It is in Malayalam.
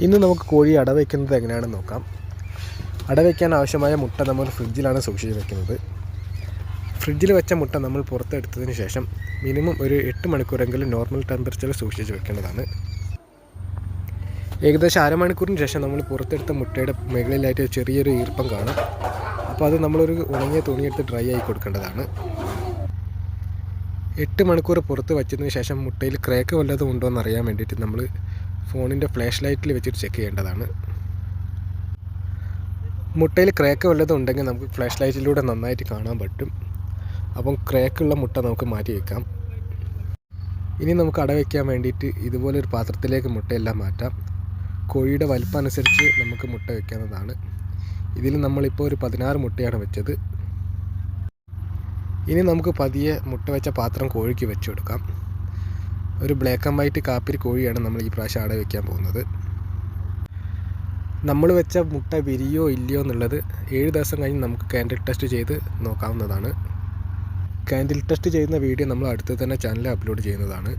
ഇന്ന് നമുക്ക് കോഴി അടവയ്ക്കുന്നത് എങ്ങനെയാണെന്ന് നോക്കാം. അടവയ്ക്കാൻ ആവശ്യമായ മുട്ട നമ്മൾ ഫ്രിഡ്ജിലാണ് സൂക്ഷിച്ച് വെക്കുന്നത്. ഫ്രിഡ്ജിൽ വെച്ച മുട്ട നമ്മൾ പുറത്തെടുത്തതിന് ശേഷം മിനിമം ഒരു 8 മണിക്കൂറെങ്കിലും നോർമൽ ടെമ്പറേച്ചറിൽ സൂക്ഷിച്ച് വെക്കേണ്ടതാണ്. ഏകദേശം അരമണിക്കൂറിന് ശേഷം നമ്മൾ പുറത്തെടുത്ത മുട്ടയുടെ മുകളിലായിട്ട് ചെറിയൊരു ഈർപ്പം കാണും. അപ്പോൾ അത് നമ്മളൊരു ഉണങ്ങിയ തുണിയെടുത്ത് ഡ്രൈ ആയി കൊടുക്കേണ്ടതാണ്. 8 മണിക്കൂർ പുറത്ത് വച്ചതിന് ശേഷം മുട്ടയിൽ ക്രാക്ക് വല്ലതും ഉണ്ടോ എന്ന് അറിയാൻ വേണ്ടിയിട്ട് നമ്മൾ ഫോണിൻ്റെ ഫ്ലാഷ് ലൈറ്റിൽ വെച്ചിട്ട് ചെക്ക് ചെയ്യേണ്ടതാണ്. മുട്ടയിൽ ക്രാക്ക് വല്ലതും ഉണ്ടെങ്കിൽ നമുക്ക് ഫ്ലാഷ് ലൈറ്റിലൂടെ നന്നായിട്ട് കാണാൻ പറ്റും. അപ്പം ക്രാക്കുള്ള മുട്ട നമുക്ക് മാറ്റി വയ്ക്കാം. ഇനി നമുക്ക് അടവയ്ക്കാൻ വേണ്ടിയിട്ട് ഇതുപോലൊരു പാത്രത്തിലേക്ക് മുട്ടയെല്ലാം മാറ്റാം. കോഴിയുടെ വലിപ്പം അനുസരിച്ച് നമുക്ക് മുട്ട വയ്ക്കാവുന്നതാണ്. ഇതിൽ നമ്മളിപ്പോൾ ഒരു 16 മുട്ടയാണ് വെച്ചത്. ഇനി നമുക്ക് പതിയെ മുട്ട വെച്ച പാത്രം കോഴിക്ക് വെച്ച് കൊടുക്കാം. ഒരു ബ്ലാക്ക് ആൻഡ് വൈറ്റ് കാപ്പിരി കോഴിയാണ് നമ്മൾ ഈ പ്രാവശ്യം അട വയ്ക്കാൻ പോകുന്നത്. നമ്മൾ വെച്ച മുട്ട വിരിയോ ഇല്ലയോ എന്നുള്ളത് 7 ദിവസം കഴിഞ്ഞ് നമുക്ക് കാൻഡിൽ ടെസ്റ്റ് ചെയ്ത് നോക്കാവുന്നതാണ്. കാൻഡിൽ ടെസ്റ്റ് ചെയ്യുന്ന വീഡിയോ നമ്മൾ അടുത്ത് തന്നെ ചാനലിൽ അപ്ലോഡ് ചെയ്യുന്നതാണ്.